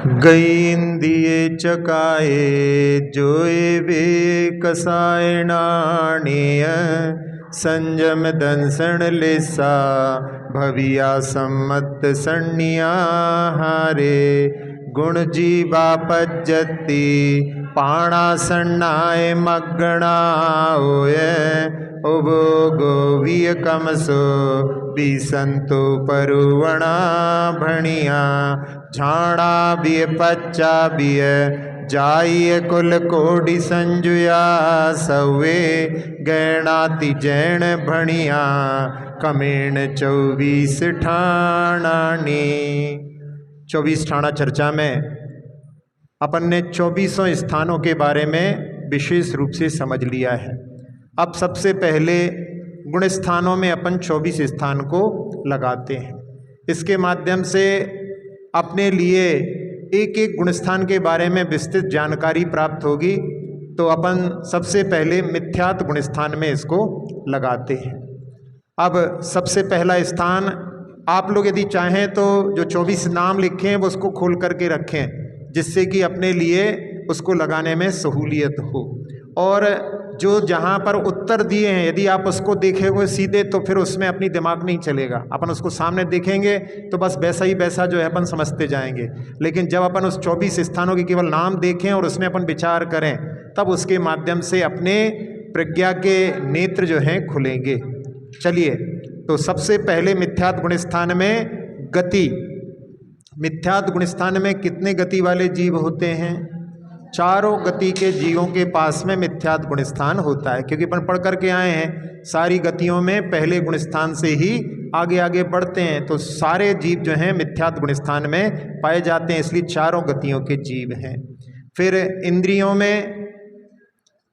गई इंदिये चकाए जोए वे कसायणाणीय संजम दंसण लेसा भविया सम्मत सण्या हारे गुण जीवा पज्जति पाणा सन्नाय मग्गणा होय उबो गोविय कमसो बीसंतो परुवणा भणिया झाड़ा बिय पच्चा बिय जाइय कुल कोडि संजुया सवे गैणाति जैन भणिया कमेण 24 ठाणानी। 24 ठाणा चर्चा में अपन ने 24 स्थानों के बारे में विशेष रूप से समझ लिया है। अब सबसे पहले गुण स्थानों में अपन 24 स्थान को लगाते हैं। इसके माध्यम से अपने लिए एक एक गुण स्थान के बारे में विस्तृत जानकारी प्राप्त होगी। तो अपन सबसे पहले मिथ्यात्व गुण स्थान में इसको लगाते हैं। अब सबसे पहला स्थान आप लोग यदि चाहें तो जो 24 नाम लिखे हैं वो उसको खोल करके रखें, जिससे कि अपने लिए उसको लगाने में सहूलियत हो। और जो जहाँ पर उत्तर दिए हैं यदि आप उसको देखेंगे सीधे तो फिर उसमें अपनी दिमाग नहीं चलेगा। अपन उसको सामने देखेंगे तो बस वैसा ही वैसा जो है अपन समझते जाएंगे। लेकिन जब अपन उस 24 स्थानों के केवल नाम देखें और उसमें अपन विचार करें तब उसके माध्यम से अपने प्रज्ञा के नेत्र जो हैं खुलेंगे। चलिए, तो सबसे पहले मिथ्यात्व गुण स्थान में गति। मिथ्यात्व गुण स्थान में कितने गति वाले जीव होते हैं? चारों गति के जीवों के पास में मिथ्यात्व गुण स्थान होता है। क्योंकि अपन पढ़ करके आए हैं सारी गतियों में पहले गुण स्थान से ही आगे आगे बढ़ते हैं। तो सारे जीव जो हैं मिथ्यात्व गुण स्थान में पाए जाते हैं, इसलिए चारों गतियों के जीव हैं। फिर इंद्रियों में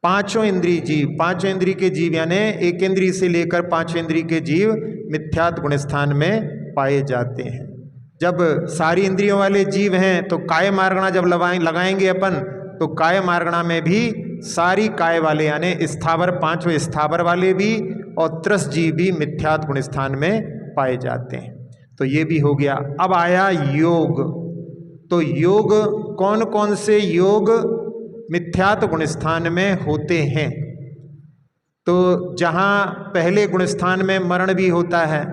पांचों इंद्रिय जीव, पांचों इंद्रिय के जीव यानी एक इंद्रिय से लेकर पांचों इंद्रिय के जीव मिथ्यात्व गुण स्थान में पाए जाते हैं। जब सारी इंद्रियों वाले जीव हैं तो काय मार्गणा जब लगाएंगे अपन तो काय मार्गणा में भी सारी काय वाले यानी स्थावर, पांचों स्थावर वाले भी और त्रस जीव भी मिथ्यात्व गुण स्थान में पाए जाते हैं। तो ये भी हो गया। अब आया योग। तो योग, कौन कौन से योग मिथ्यात्व गुण स्थान में होते हैं? तो जहाँ पहले गुण स्थान में मरण भी होता है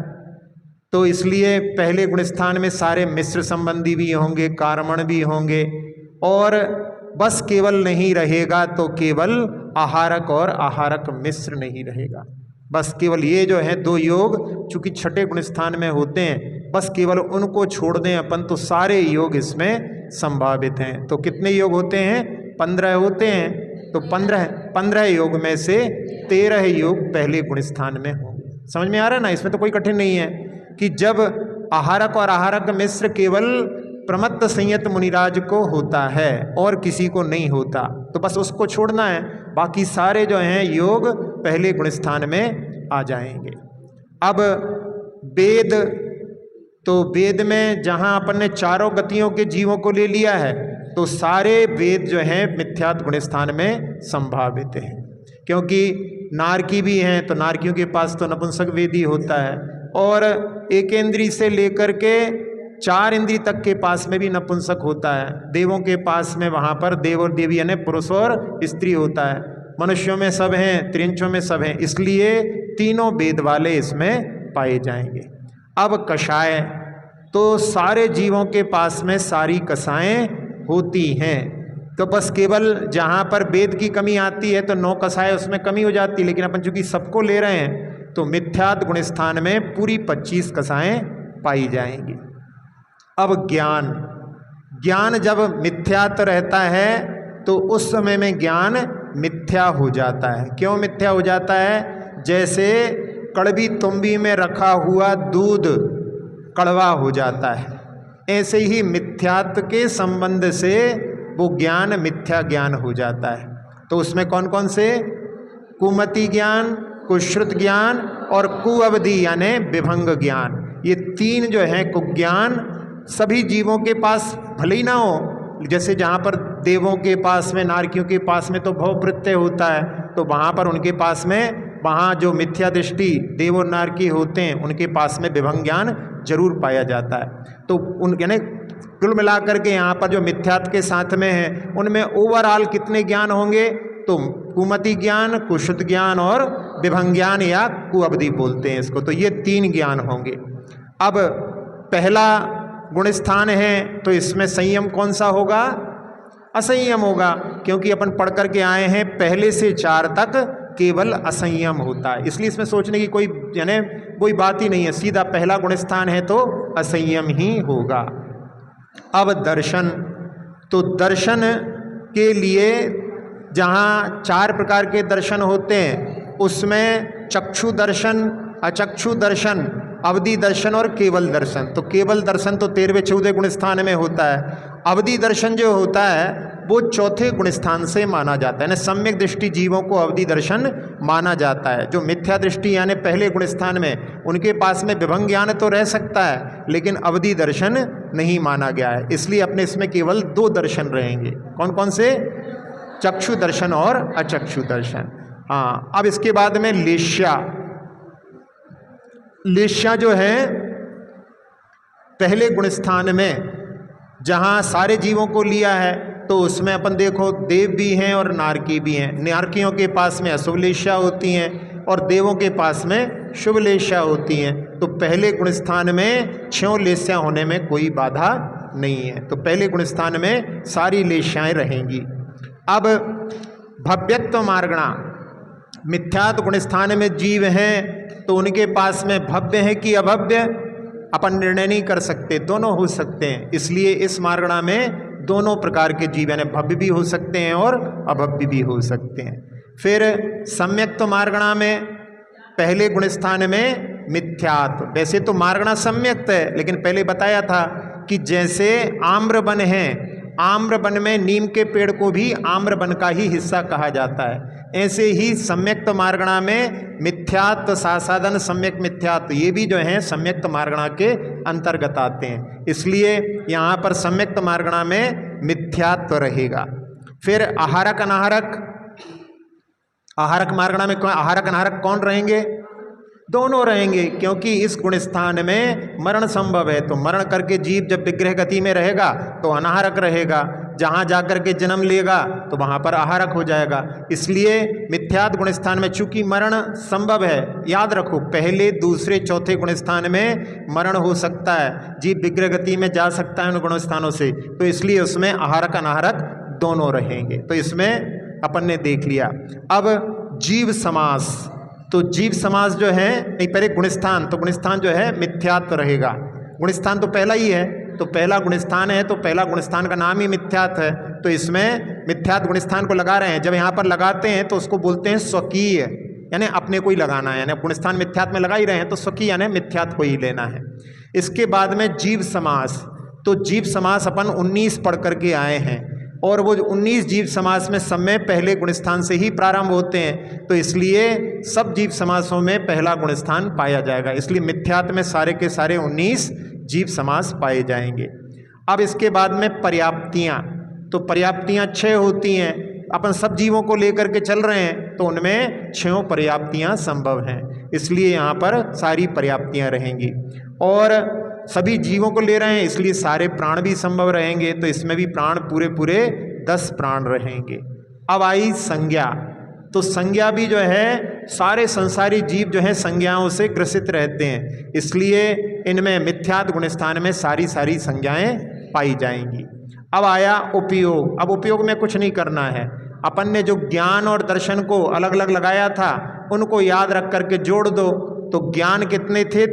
तो इसलिए पहले गुण स्थान में सारे मिश्र संबंधी भी होंगे, कारमण भी होंगे। और बस केवल नहीं रहेगा तो केवल आहारक और आहारक मिश्र नहीं रहेगा। बस केवल ये जो है दो योग चूंकि छठे गुण स्थान में होते हैं, बस केवल उनको छोड़ दें अपन तो सारे योग इसमें संभावित हैं। तो कितने योग होते हैं? 15 होते हैं। तो 15 योग में से 13 योग पहले गुण स्थान में होंगे। समझ में आ रहा है ना? इसमें तो कोई कठिन नहीं है कि जब आहारक और आहारक मिश्र केवल प्रमत्त संयत मुनिराज को होता है और किसी को नहीं होता, तो बस उसको छोड़ना है, बाकी सारे जो हैं योग पहले गुण स्थान में आ जाएंगे। अब वेद, तो वेद में जहां अपन ने चारों गतियों के जीवों को ले लिया है तो सारे वेद जो हैं मिथ्यात्व गुण स्थान में संभावित हैं। क्योंकि नारकी भी हैं तो नारकियों के पास तो नपुंसक वेद ही होता है, और एक इंद्री से लेकर के 4 इंद्री तक के पास में भी नपुंसक होता है। देवों के पास में वहाँ पर देव और देवी यानी पुरुष और स्त्री होता है। मनुष्यों में सब हैं, त्रिंचों में सब हैं, इसलिए तीनों वेद वाले इसमें पाए जाएंगे। अब कषाय, तो सारे जीवों के पास में सारी कषाएं होती हैं। तो बस केवल जहाँ पर वेद की कमी आती है तो 9 कषाय उसमें कमी हो जाती है। लेकिन अपन चूंकि सबको ले रहे हैं तो मिथ्यात्व गुण स्थान में पूरी 25 कषाएं पाई जाएंगी। अब ज्ञान, ज्ञान जब मिथ्यात्व रहता है तो उस समय में ज्ञान मिथ्या हो जाता है। क्यों मिथ्या हो जाता है? जैसे कड़वी तुम्बी में रखा हुआ दूध कड़वा हो जाता है, ऐसे ही मिथ्यात्व के संबंध से वो ज्ञान मिथ्या ज्ञान हो जाता है। तो उसमें कौन कौन से? कुमति ज्ञान, कुश्रुत ज्ञान और कुअवधि यानी विभंग ज्ञान। ये 3 जो है कुज्ञान सभी जीवों के पास भले ही ना हो। जैसे जहाँ पर देवों के पास में, नारकियों के पास में तो भव प्रत्यय होता है, तो वहाँ पर उनके पास में, वहाँ जो मिथ्या दृष्टि देव और नारकी होते हैं उनके पास में विभंग ज्ञान जरूर पाया जाता है। तो उन यानी कुल मिलाकर के यहाँ पर जो मिथ्यात्व के साथ में है उनमें ओवरऑल कितने ज्ञान होंगे? तो कुमति ज्ञान, कुशुद्ध ज्ञान और विभंग ज्ञान या कुअवधि बोलते हैं इसको। तो ये 3 ज्ञान होंगे। अब पहला गुण स्थान है तो इसमें संयम कौन सा होगा? असंयम होगा, क्योंकि अपन पढ़ करके आए हैं पहले से 4 तक केवल असंयम होता है, इसलिए इसमें सोचने की कोई यानी कोई बात ही नहीं है, सीधा पहला गुण स्थान है तो असंयम ही होगा। अब दर्शन, तो दर्शन के लिए जहाँ 4 प्रकार के दर्शन होते हैं उसमें चक्षु दर्शन, अचक्षु दर्शन, अवधि दर्शन और केवल दर्शन। तो केवल दर्शन तो 13वें 14वें गुण स्थान में होता है। अवधि दर्शन जो होता है वो 4थे गुण स्थान से माना जाता है, यानी सम्यक दृष्टि जीवों को अवधि दर्शन माना जाता है। जो मिथ्या दृष्टि यानी पहले गुण स्थान में, उनके पास में विभंग ज्ञान तो रह सकता है लेकिन अवधि दर्शन नहीं माना गया है, इसलिए अपने इसमें केवल 2 दर्शन रहेंगे। कौन कौन से? चक्षु दर्शन और अचक्षु दर्शन। हाँ, अब इसके बाद में लेश्या। लेश्या जो है पहले गुण स्थान में जहाँ सारे जीवों को लिया है तो उसमें अपन देखो देव भी हैं और नारकी भी हैं। नारकियों के पास में अशुभ लेश्या होती हैं और देवों के पास में शुभ लेश्या होती हैं। तो पहले गुण स्थान में 6 लेश्या होने में कोई बाधा नहीं है, तो पहले गुण स्थान में सारी लेश्याएं रहेंगी। अब भव्यत्व मार्गणा, मिथ्यात्व गुण स्थान में जीव हैं तो उनके पास में भव्य है कि अभव्य अपन निर्णय नहीं कर सकते, दोनों हो सकते हैं, इसलिए इस मार्गणा में दोनों प्रकार के जीव यानी भव्य भी हो सकते हैं और अभव्य भी हो सकते हैं। फिर सम्यक्त्व मार्गणा में पहले गुण स्थान में मिथ्यात्व, वैसे तो मार्गणा सम्यक्त है लेकिन पहले बताया था कि जैसे आम्रवन है, आम्रवन में नीम के पेड़ को भी आम्रवन का ही हिस्सा कहा जाता है, ऐसे ही सम्यक्त मार्गणा में मिथ्यात्व सासाधन सम्यक मिथ्यात्व ये भी जो है सम्यक्त मार्गणा के अंतर्गत आते हैं, इसलिए यहाँ पर सम्यक्त मार्गणा में मिथ्यात्व रहेगा। फिर आहारक अनाहारक, आहारक मार्गणा में आहारक अनाहारक कौन रहेंगे? दोनों रहेंगे, क्योंकि इस गुण स्थान में मरण संभव है, तो मरण करके जीव जब विग्रह गति में रहेगा तो अनाहारक रहेगा, जहाँ जाकर के जन्म लेगा तो वहाँ पर आहारक हो जाएगा। इसलिए मिथ्यात्व गुण स्थान में चूंकि मरण संभव है, याद रखो पहले दूसरे चौथे गुण स्थान में मरण हो सकता है, जीव विग्रह गति में जा सकता है उन गुण स्थानों से, तो इसलिए उसमें आहारक अनाहारक दोनों रहेंगे। तो इसमें अपन ने देख लिया। अब जीव समास, तो जीव समास जो है नहीं, पहले गुणस्थान, तो गुणस्थान जो है मिथ्यात्व रहेगा। गुणस्थान तो पहला ही है, तो पहला गुणस्थान है तो पहला गुणस्थान का नाम ही मिथ्यात्व है, तो इसमें मिथ्यात्व गुणस्थान को लगा रहे हैं। जब यहाँ पर लगाते हैं तो उसको बोलते हैं स्वकीय, यानी अपने को ही लगाना है, यानी गुणस्थान मिथ्यात्व में लगा ही रहे हैं तो स्वकीय यानी मिथ्यात्व को ही लेना है। इसके बाद में जीव समास, तो जीव समास अपन 19 पढ़ करके आए हैं और वो 19 जीव समास में सब में पहले गुणस्थान से ही प्रारंभ होते हैं, तो इसलिए सब जीव समासों में पहला गुणस्थान पाया जाएगा, इसलिए मिथ्यात्व में सारे के सारे 19 जीव समास पाए जाएंगे। अब इसके बाद में पर्याप्तियाँ, तो पर्याप्तियाँ 6 होती हैं, अपन सब जीवों को लेकर के चल रहे हैं तो उनमें 6 पर्याप्तियाँ संभव हैं, इसलिए यहाँ पर सारी पर्याप्तियाँ रहेंगी। और सभी जीवों को ले रहे हैं इसलिए सारे प्राण भी संभव रहेंगे, तो इसमें भी प्राण पूरे पूरे 10 प्राण रहेंगे। अब आई संज्ञा, तो संज्ञा भी जो है सारे संसारी जीव जो है संज्ञाओं से ग्रसित रहते हैं, इसलिए इनमें मिथ्यात्व गुणस्थान में सारी सारी संज्ञाएं पाई जाएंगी। अब आया उपयोग, अब उपयोग में कुछ नहीं करना है, अपन ने जो ज्ञान और दर्शन को अलग अलग लगाया था उनको याद रख करके जोड़ दो, तो ज्ञान कितने थे?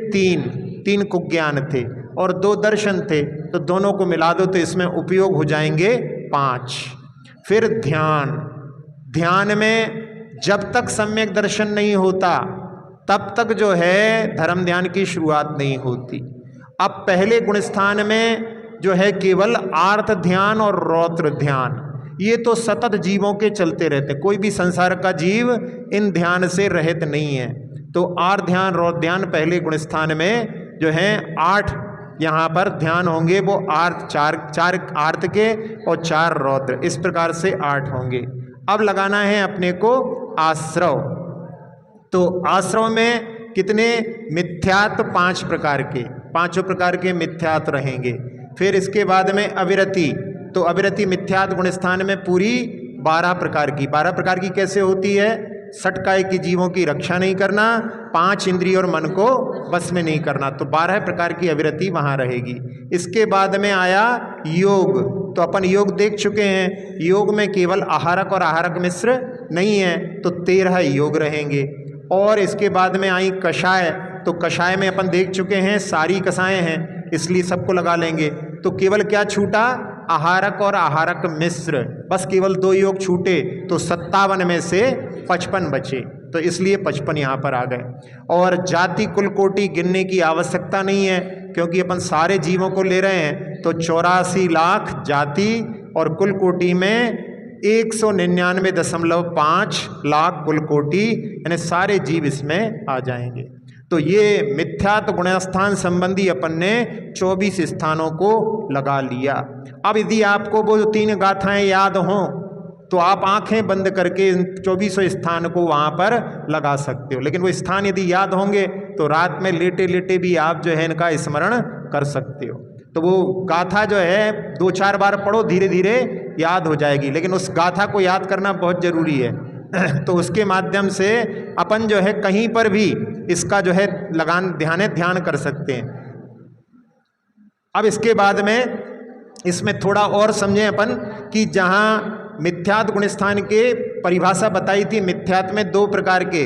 3 को ज्ञान थे और 2 दर्शन थे, तो दोनों को मिला दो तो इसमें उपयोग हो जाएंगे 5। फिर ध्यान, ध्यान में जब तक सम्यक दर्शन नहीं होता तब तक जो है धर्म ध्यान की शुरुआत नहीं होती। अब पहले गुणस्थान में जो है केवल आर्त ध्यान और रौद्र ध्यान, ये तो सतत जीवों के चलते रहते, कोई भी संसार का जीव इन ध्यान से रहित नहीं है। तो आर्त ध्यान रौद्र ध्यान पहले गुणस्थान में जो है 8 यहाँ पर ध्यान होंगे, वो आर्त 4 आर्त के और 4 रौद्र, इस प्रकार से 8 होंगे। अब लगाना है अपने को आश्रव, तो आश्रव में कितने? मिथ्यात्व 5 प्रकार के, 5 प्रकार के मिथ्यात्व रहेंगे। फिर इसके बाद में अविरति, तो अविरति मिथ्यात्व गुण स्थान में पूरी 12 प्रकार की। 12 प्रकार की कैसे होती है? षटकाय की जीवों की रक्षा नहीं करना, 5 इंद्रिय और मन को बस में नहीं करना, तो 12 प्रकार की अविरति वहाँ रहेगी। इसके बाद में आया योग, तो अपन योग देख चुके हैं, योग में केवल आहारक और आहारक मिश्र नहीं है, तो 13 योग रहेंगे। और इसके बाद में आई कषाय, तो कषाय में अपन देख चुके हैं सारी कषाएं हैं, इसलिए सबको लगा लेंगे। तो केवल क्या छूटा? आहारक और आहारक मिश्र, बस केवल 2 योग छूटे, तो 57 में से 55 बचे, तो इसलिए 55 यहाँ पर आ गए। और जाति कुल कोटि गिनने की आवश्यकता नहीं है, क्योंकि अपन सारे जीवों को ले रहे हैं, तो 84 लाख जाति और कुल कोटि में 199.5 लाख कुल कोटि, यानी सारे जीव इसमें आ जाएंगे। तो ये मिथ्यात्व गुणस्थान संबंधी अपन ने 24 स्थानों को लगा लिया। अब यदि आपको वो 3 गाथाएं याद हों तो आप आंखें बंद करके इन 24 स्थान को वहाँ पर लगा सकते हो, लेकिन वो स्थान यदि याद होंगे तो रात में लेटे लेटे भी आप जो है इनका स्मरण कर सकते हो। तो वो गाथा जो है 2-4 बार पढ़ो, धीरे धीरे याद हो जाएगी, लेकिन उस गाथा को याद करना बहुत जरूरी है। तो उसके माध्यम से अपन जो है कहीं पर भी इसका जो है ध्यान कर सकते हैं। अब इसके बाद में इसमें थोड़ा और समझें अपन कि जहाँ मिथ्यात्व गुण स्थान के परिभाषा बताई थी, मिथ्यात्व में 2 प्रकार के,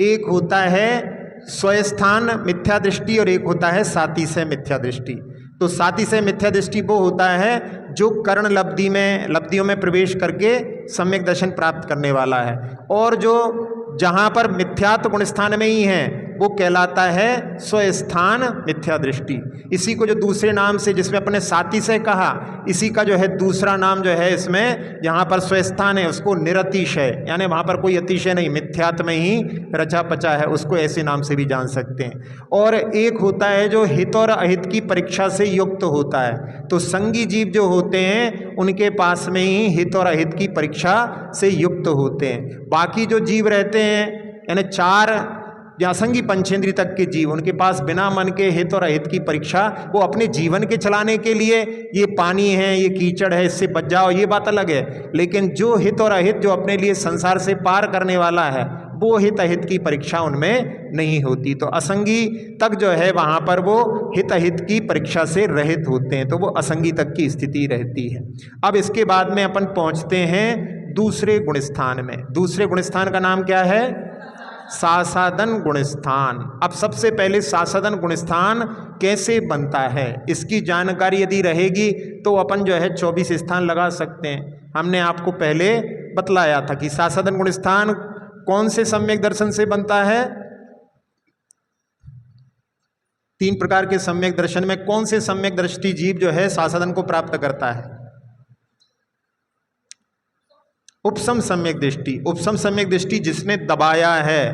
एक होता है स्वस्थान मिथ्या दृष्टि और एक होता है सातिशय मिथ्या दृष्टि। तो सातिशय मिथ्या दृष्टि वो होता है जो कर्ण लब्धियों में प्रवेश करके सम्यक दर्शन प्राप्त करने वाला है, और जो जहाँ पर मिथ्यात्व गुण स्थान में ही है वो कहलाता है स्वस्थान मिथ्या दृष्टि। इसी को जो दूसरे नाम से, जिसमें अपने सातिशय कहा, इसी का जो है दूसरा नाम जो है इसमें यहाँ पर स्वस्थान है, उसको निरतिशय, यानी वहाँ पर कोई अतिशय नहीं, मिथ्यात्व में ही रचा पचा है, उसको ऐसे नाम से भी जान सकते हैं। और एक होता है जो हित और अहित की परीक्षा से युक्त होता है, तो संगी जीव जो होते हैं उनके पास में ही हित और अहित की परीक्षा से युक्त होते हैं। बाकी जो जीव रहते हैं, यानी 4 या असंगी पंचेंद्रिय तक के जीव, उनके पास बिना मन के हित और अहित की परीक्षा, वो अपने जीवन के चलाने के लिए ये पानी है, ये कीचड़ है, इससे बच जाओ, ये बात अलग है, लेकिन जो हित और अहित जो अपने लिए संसार से पार करने वाला है, वो हित अहित की परीक्षा उनमें नहीं होती। तो असंगी तक जो है वहाँ पर वो हित अहित की परीक्षा से रहित होते हैं, तो वो असंगी तक की स्थिति रहती है। अब इसके बाद में अपन पहुँचते हैं दूसरे गुणस्थान में। दूसरे गुणस्थान का नाम क्या है? सासादन गुणस्थान। अब सबसे पहले सासादन गुणस्थान कैसे बनता है, इसकी जानकारी यदि रहेगी तो अपन जो है 24 स्थान लगा सकते हैं। हमने आपको पहले बतलाया था कि सासादन गुणस्थान कौन से सम्यक दर्शन से बनता है। 3 प्रकार के सम्यक दर्शन में कौन से सम्यक दृष्टि जीव जो है सासादन को प्राप्त करता है? उपसम सम्यक दृष्टि। उपसम सम्यक दृष्टि जिसने दबाया है,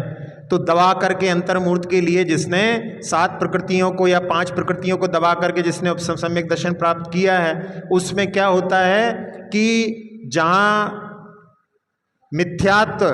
तो दबा करके अंतर्मूर्त के लिए जिसने 7 प्रकृतियों को या 5 प्रकृतियों को दबा करके जिसने उपसम सम्यक दर्शन प्राप्त किया है, उसमें क्या होता है कि जहाँ मिथ्यात्व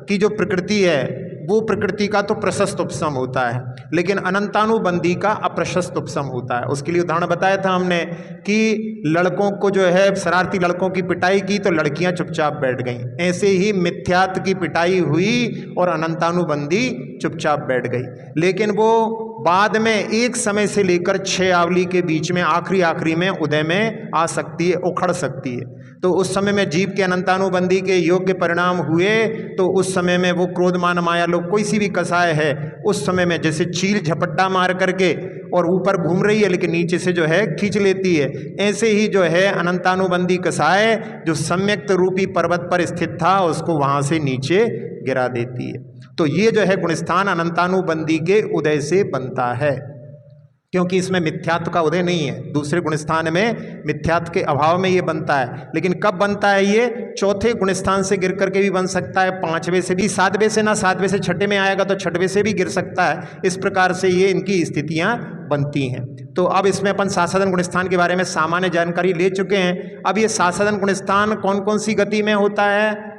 की जो प्रकृति है वो प्रकृति का तो प्रशस्त उपशम होता है, लेकिन अनंतानुबंधी का अप्रशस्त उपशम होता है। उसके लिए उदाहरण बताया था हमने कि लड़कों को जो है शरारती लड़कों की पिटाई की तो लड़कियां चुपचाप बैठ गईं, ऐसे ही मिथ्यात्व की पिटाई हुई और अनंतानुबंधी चुपचाप बैठ गई। लेकिन वो बाद में एक समय से लेकर 6 आवली के बीच में आखिरी में उदय में आ सकती है, उखड़ सकती है। तो उस समय में जीव के अनंतानुबंधी के योग्य परिणाम हुए, तो उस समय में वो क्रोध मान माया लोग कोई सी भी कसाय है, उस समय में जैसे चील झपट्टा मार करके और ऊपर घूम रही है लेकिन नीचे से जो है खींच लेती है, ऐसे ही जो है अनंतानुबंधी कसाय जो सम्यक्त रूपी पर्वत पर स्थित था उसको वहां से नीचे गिरा देती है। तो ये जो है गुणस्थान अनंतानुबंधी के उदय से बनता है, क्योंकि इसमें मिथ्यात्व का उदय नहीं है। दूसरे गुणस्थान में मिथ्यात्व के अभाव में ये बनता है। लेकिन कब बनता है ये? चौथे गुणस्थान से गिर करके भी बन सकता है, 5वें से भी, 7वें से ना, 7वें से 6ठे में आएगा तो 6ठवें से भी गिर सकता है। इस प्रकार से ये इनकी स्थितियां बनती हैं। तो अब इसमें अपन सासादन गुणस्थान के बारे में सामान्य जानकारी ले चुके हैं। अब ये सासादन गुणस्थान कौन कौन सी गति में होता है?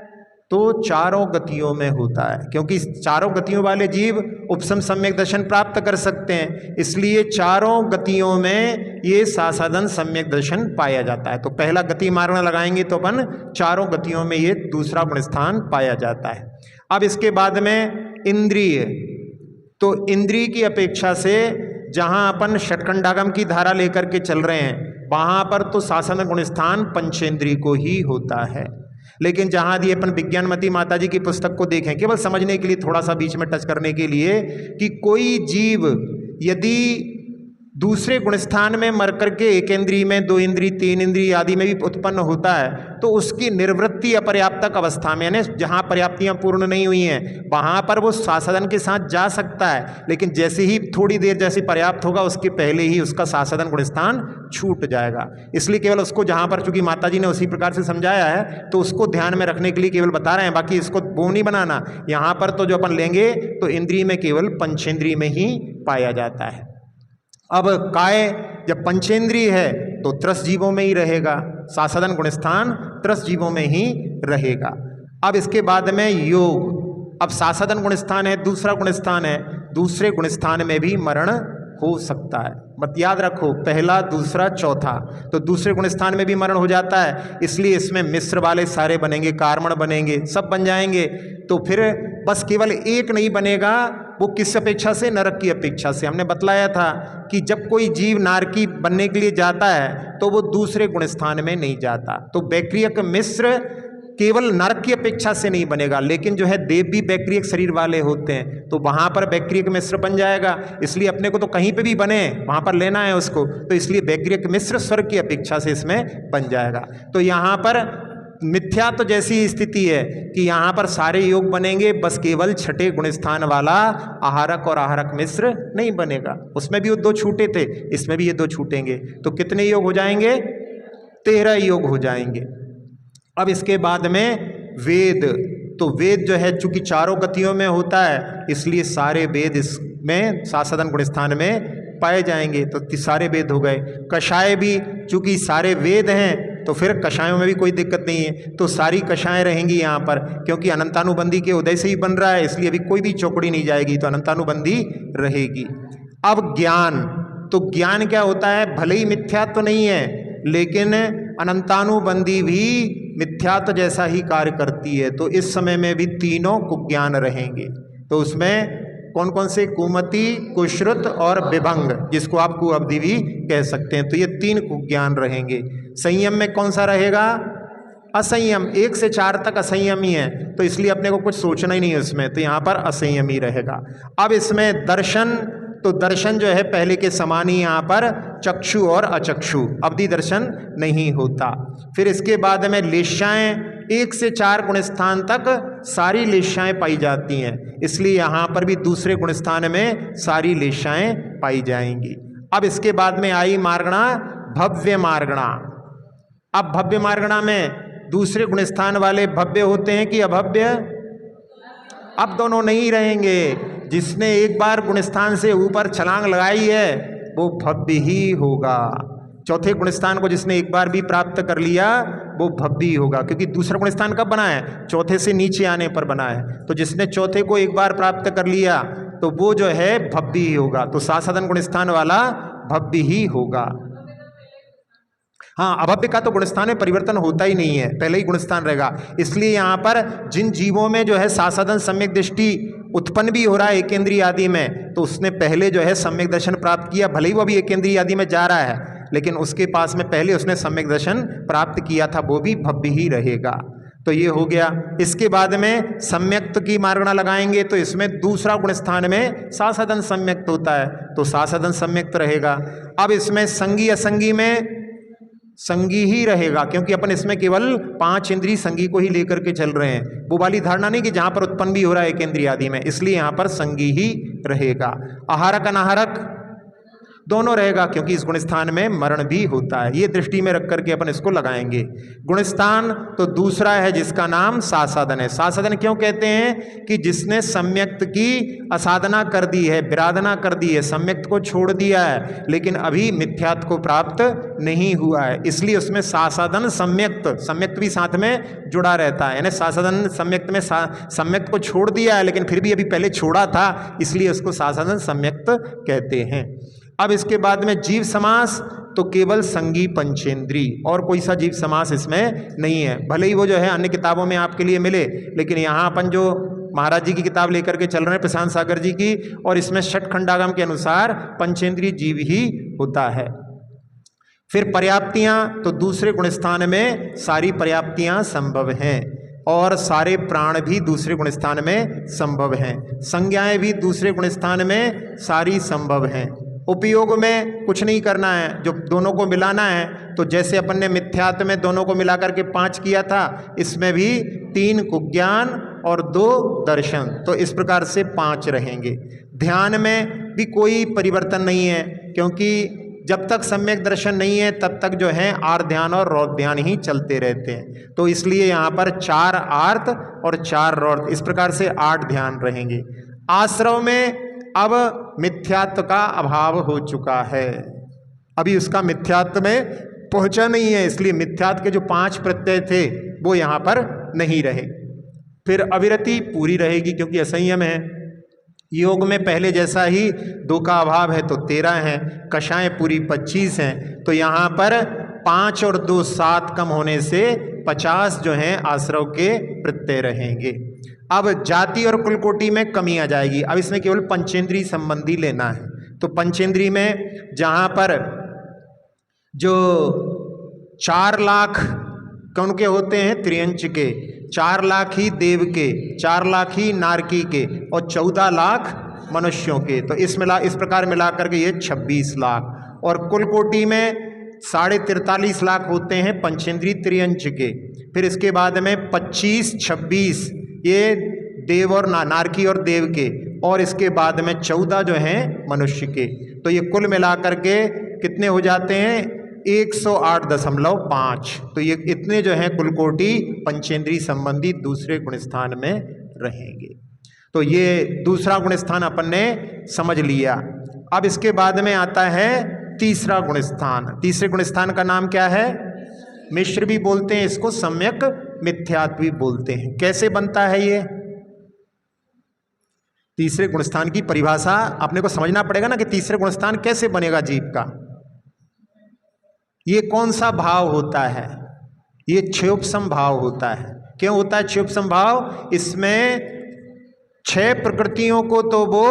तो 4 गतियों में होता है, क्योंकि 4 गतियों वाले जीव उपशम सम्यक दर्शन प्राप्त कर सकते हैं। इसलिए चारों गतियों में ये सासादन सम्यक दर्शन पाया जाता है। तो पहला गति मार्ग लगाएंगे तो अपन चारों गतियों में ये दूसरा गुण स्थान पाया जाता है। अब इसके बाद में इंद्रिय, तो इंद्रिय की अपेक्षा से जहां अपन षटखंडागम की धारा लेकर के चल रहे हैं वहां पर तो सासादन गुण स्थान पंचेंद्रिय को ही होता है। लेकिन जहां दी अपन विज्ञानमती माता जी की पुस्तक को देखें, केवल समझने के लिए, थोड़ा सा बीच में टच करने के लिए, कि कोई जीव यदि दूसरे गुणस्थान में मर करके एक इंद्रिय में, दो इंद्रिय, तीन इंद्रिय आदि में भी उत्पन्न होता है तो उसकी निर्वृत्ति अपर्याप्तक अवस्था में, यानी जहां पर्याप्तियां पूर्ण नहीं हुई हैं वहां पर वो सासादन के साथ जा सकता है। लेकिन जैसे ही थोड़ी देर जैसे पर्याप्त होगा उसके पहले ही उसका सासादन गुणस्थान छूट जाएगा। इसलिए केवल उसको जहां पर, चूंकि माता जी ने उसी प्रकार से समझाया है तो उसको ध्यान में रखने के लिए केवल बता रहे हैं, बाकी इसको वो नहीं बनाना। यहाँ पर तो जो अपन लेंगे तो इंद्रिय में केवल पंचेंद्रिय में ही पाया जाता है। अब काय जब पंचेंद्रिय है तो त्रस जीवों में ही रहेगा, सासादन गुणस्थान त्रस जीवों में ही रहेगा। अब इसके बाद में योग, अब सासादन गुणस्थान है, दूसरा गुणस्थान है, दूसरे गुणस्थान में भी मरण हो सकता है। मत याद रखो, पहला, दूसरा, चौथा, तो दूसरे गुणस्थान में भी मरण हो जाता है। इसलिए इसमें मिश्र वाले सारे बनेंगे, कार्मण बनेंगे, सब बन जाएंगे। तो फिर बस केवल एक नहीं बनेगा, वो किस अपेक्षा से? नरक की अपेक्षा से। हमने बतलाया था कि जब कोई जीव नारकी बनने के लिए जाता है तो वो दूसरे गुणस्थान में नहीं जाता। तो बैक्रियक मिश्र केवल नरक की अपेक्षा से नहीं बनेगा, लेकिन जो है देव भी बैक्रियक शरीर वाले होते हैं तो वहां पर बैक्रियक मिश्र बन जाएगा। इसलिए अपने को तो कहीं पे भी बने वहां पर लेना है उसको, तो इसलिए बैक्रियक मिश्र स्वर्ग की अपेक्षा से इसमें बन जाएगा। तो यहाँ पर मिथ्या तो जैसी स्थिति है कि यहाँ पर सारे योग बनेंगे, बस केवल छठे गुणस्थान वाला आहारक और आहारक मिश्र नहीं बनेगा। उसमें भी वो दो छूटे थे, इसमें भी ये दो छूटेंगे। तो कितने योग हो जाएंगे? 13 योग हो जाएंगे। अब इसके बाद में वेद, तो वेद जो है चूंकि चारों गतियों में होता है इसलिए सारे वेद इसमें सासादन गुणस्थान में पाए जाएंगे। तो सारे वेद हो गए। कषाय भी चूंकि सारे वेद हैं तो फिर कषायों में भी कोई दिक्कत नहीं है, तो सारी कषाएं रहेंगी यहाँ पर, क्योंकि अनंतानुबंधी के उदय से ही बन रहा है इसलिए अभी कोई भी चौकड़ी नहीं जाएगी, तो अनंतानुबंधी रहेगी। अब ज्ञान, तो ज्ञान क्या होता है? भले ही मिथ्या तो नहीं है लेकिन अनंतानुबंधी भी मिथ्यात्व जैसा ही कार्य करती है। तो इस समय में भी तीनों कुज्ञान रहेंगे। तो उसमें कौन कौन से? कुमति, कुश्रुत और विभंग, जिसको आप कुअवधि भी कह सकते हैं। तो ये 3 कुज्ञान रहेंगे। संयम में कौन सा रहेगा? असंयम। 1 से 4 तक असंयम ही है, तो इसलिए अपने को कुछ सोचना ही नहीं है उसमें, तो यहाँ पर असंयम ही रहेगा। अब इसमें दर्शन, तो दर्शन जो है पहले के समान ही यहाँ पर चक्षु और अचक्षु, अवधि दर्शन नहीं होता। फिर इसके बाद में लेशाएं, 1 से 4 गुणस्थान तक सारी लेशाएं पाई जाती हैं, इसलिए यहाँ पर भी दूसरे गुणस्थान में सारी लेशाएं पाई जाएंगी। अब इसके बाद में आई मार्गणा, भव्य मार्गणा। अब भव्य मार्गणा में दूसरे गुणस्थान वाले भव्य होते हैं कि अभव्य? अब दोनों नहीं रहेंगे। जिसने एक बार गुणस्थान से ऊपर छलांग लगाई है वो भव्य ही होगा। चौथे गुणस्थान को जिसने एक बार भी प्राप्त कर लिया वो भव्य ही होगा, क्योंकि दूसरा गुणस्थान कब बना है? चौथे से नीचे आने पर बना है। तो जिसने चौथे को एक बार प्राप्त कर लिया तो वो जो है भव्य ही होगा। तो सासादन गुणस्थान वाला भव्य ही होगा। हाँ, अभव्य का तो गुणस्थान में परिवर्तन होता ही नहीं है, पहले ही गुणस्थान रहेगा। इसलिए यहाँ पर जिन जीवों में जो है सासादन सम्यक दृष्टि उत्पन्न भी हो रहा है एकेंद्रीय आदि में, तो उसने पहले जो है सम्यक दर्शन प्राप्त किया, भले ही वो अभी एकेंद्रीय आदि में जा रहा है लेकिन उसके पास में पहले उसने सम्यक दर्शन प्राप्त किया था, वो भी भव्य ही रहेगा। तो ये हो गया। इसके बाद में सम्यक्त की मार्गणा लगाएंगे तो इसमें दूसरा गुणस्थान में सासादन सम्यक्त होता है, तो सासादन सम्यक्त रहेगा। अब इसमें संगी असंगी में संगी ही रहेगा, क्योंकि अपन इसमें केवल 5 इंद्रिय संगी को ही लेकर के चल रहे हैं, वो वाली धारणा नहीं कि जहां पर उत्पन्न भी हो रहा है एक इंद्रिय आदि में, इसलिए यहां पर संगी ही रहेगा। आहारक अनाहारक, दोनों रहेगा, क्योंकि इस गुणस्थान में मरण भी होता है। ये दृष्टि में रख करके अपन इसको लगाएंगे। गुणस्थान तो दूसरा है जिसका नाम सासादन है। सासादन क्यों कहते हैं कि जिसने सम्यक्त की असाधना कर दी है, विराधना कर दी है, सम्यक्त को छोड़ दिया है, लेकिन अभी मिथ्यात्व को प्राप्त नहीं हुआ है, इसलिए उसमें सासादन सम्यक्त, सम्यक्त भी साथ में जुड़ा रहता है। यानी सासादन सम्यक्त में सम्यक्त को छोड़ दिया है, लेकिन फिर भी अभी पहले छोड़ा था, इसलिए उसको सासादन सम्यक्त कहते हैं। अब इसके बाद में जीव समास तो केवल संगी पंचेंद्री, और कोई सा जीव समास इसमें नहीं है। भले ही वो जो है अन्य किताबों में आपके लिए मिले, लेकिन यहाँ अपन जो महाराज जी की किताब लेकर के चल रहे हैं प्रशांत सागर जी की, और इसमें षट खंडागम के अनुसार पंचेंद्रीय जीव ही होता है। फिर पर्याप्तियां तो दूसरे गुणस्थान में सारी पर्याप्तियां संभव हैं, और सारे प्राण भी दूसरे गुणस्थान में संभव हैं। संज्ञाएं भी दूसरे गुणस्थान में सारी संभव हैं। उपयोग में कुछ नहीं करना है, जो दोनों को मिलाना है, तो जैसे अपन ने मिथ्यात्व में दोनों को मिला करके 5 किया था, इसमें भी 3 कुज्ञान और 2 दर्शन, तो इस प्रकार से 5 रहेंगे। ध्यान में भी कोई परिवर्तन नहीं है, क्योंकि जब तक सम्यक दर्शन नहीं है तब तक जो है आर्त ध्यान और रौद्र ध्यान ही चलते रहते हैं, तो इसलिए यहाँ पर 4 आर्त और 4 रौद्र, इस प्रकार से 8 ध्यान रहेंगे। आश्रव में अब मिथ्यात्व का अभाव हो चुका है, अभी उसका मिथ्यात्व में पहुंचा नहीं है, इसलिए मिथ्यात्व के जो 5 प्रत्यय थे वो यहाँ पर नहीं रहे। फिर अविरति पूरी रहेगी, क्योंकि असंयम है। योग में पहले जैसा ही 2 का अभाव है तो 13 है, कषाएं पूरी 25 हैं, तो यहाँ पर 5 और 2 7 कम होने से 50 जो हैं आश्रव के प्रत्यय रहेंगे। अब जाति और कुलकोटि में कमी आ जाएगी। अब इसमें केवल पंचेंद्रीय संबंधी लेना है, तो पंचेंद्रीय में जहाँ पर जो 4 लाख कौन के होते हैं, त्रियंच के, 4 लाख ही देव के, 4 लाख ही नारकी के, और 14 लाख मनुष्यों के, तो इस प्रकार मिला करके ये 26 लाख। और कुलकोटि में 43.5 लाख होते हैं पंचेंद्रीय त्रियंच के। फिर इसके बाद में 25, 26 ये देव और नारकी और देव के, और इसके बाद में 14 जो हैं मनुष्य के, तो ये कुल मिलाकर के कितने हो जाते हैं, 108.5। तो ये इतने जो हैं कुलकोटि पंचेंद्रीय संबंधी दूसरे गुणस्थान में रहेंगे। तो ये दूसरा गुणस्थान अपन ने समझ लिया। अब इसके बाद में आता है तीसरा गुणस्थान। तीसरे गुणस्थान का नाम क्या है, मिश्र भी बोलते हैं इसको, सम्यक मिथ्यात्व भी बोलते हैं। कैसे बनता है ये तीसरे गुणस्थान की परिभाषा अपने को समझना पड़ेगा ना, कि तीसरे गुणस्थान कैसे बनेगा जीव का। ये कौन सा भाव होता है, ये क्षयोपसम भाव होता है। क्यों होता है क्षयोपसम भाव, इसमें 6 प्रकृतियों को तो वो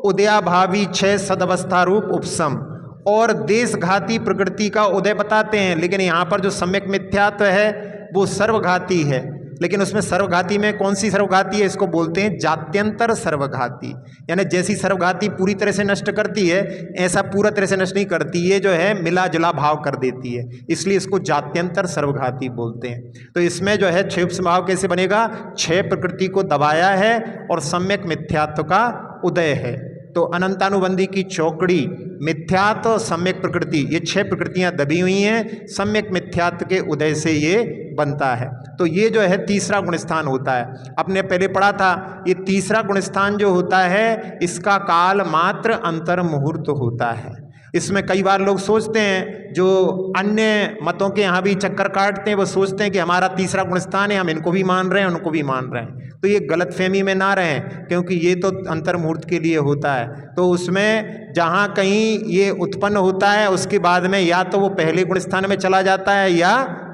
उदयाभावी 6 सदवस्था रूप उपसम और देशघाती प्रकृति का उदय बताते हैं, लेकिन यहाँ पर जो सम्यक मिथ्यात्व है वो सर्वघाती है। लेकिन उसमें सर्वघाती में कौन सी सर्वघाती है, इसको बोलते हैं जात्यंतर सर्वघाती। यानी जैसी सर्वघाती पूरी तरह से नष्ट करती है, ऐसा पूरा तरह से नष्ट नहीं करती, ये जो है मिला जुला भाव कर देती है, इसलिए इसको जात्यंतर सर्वघाती बोलते हैं। तो इसमें जो है क्षयोपसम भाव कैसे बनेगा, 6 प्रकृति को दबाया है और सम्यक मिथ्यात्व का उदय है। तो अनंतानुबंधी की चौकड़ी, मिथ्यात्व और सम्यक प्रकृति, ये 6 प्रकृतियां दबी हुई हैं, सम्यक मिथ्यात्व के उदय से ये बनता है। तो ये जो है तीसरा गुणस्थान होता है। आपने पहले पढ़ा था, ये तीसरा गुणस्थान जो होता है इसका काल मात्र अंतर मुहूर्त होता है। इसमें कई बार लोग सोचते हैं, जो अन्य मतों के यहाँ भी चक्कर काटते हैं, वो सोचते हैं कि हमारा तीसरा गुणस्थान है, हम इनको भी मान रहे हैं उनको भी मान रहे हैं। तो ये गलतफहमी में ना रहें, क्योंकि ये तो अंतर मुहूर्त के लिए होता है। तो उसमें जहाँ कहीं ये उत्पन्न होता है उसके बाद में या तो वो पहले गुणस्थान में चला जाता है या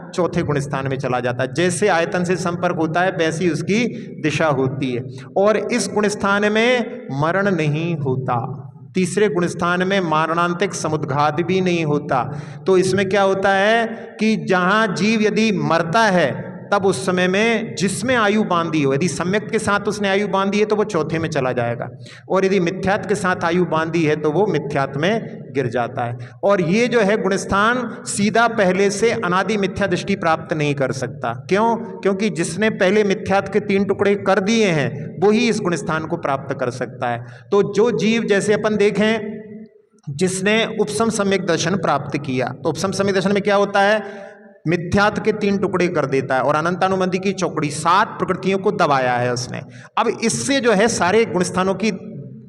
चौथे गुणस्थान में चला जाता है। जैसे आयतन से संपर्क होता है वैसी उसकी दिशा होती है। और इस गुणस्थान में मरण नहीं होता, तीसरे गुणस्थान में मारणांतिक समुद्घात भी नहीं होता। तो इसमें क्या होता है कि जहाँ जीव यदि मरता है तब उस समय में जिसमें आयु बांधी हो, यदि सम्यक के साथ उसने आयु बांधी है तो वो चौथे में चला जाएगा, और यदि मिथ्यात्व के साथ आयु बांधी है तो वो मिथ्यात्व में गिर जाता है। और ये जो है गुणस्थान सीधा पहले से अनादि मिथ्या दृष्टि प्राप्त नहीं कर सकता। क्यों? क्योंकि जिसने पहले मिथ्यात्व के 3 टुकड़े कर दिए हैं वो ही इस गुणस्थान को प्राप्त कर सकता है। तो जो जीव, जैसे अपन देखें जिसने उपसम सम्यक दर्शन प्राप्त किया। तो उपसम सम्यक दर्शन में क्या होता है, मिथ्यात्व के 3 टुकड़े कर देता है और अनंतानुबंधी की चौकड़ी 7 प्रकृतियों को दबाया है उसने। अब इससे जो है सारे गुणस्थानों की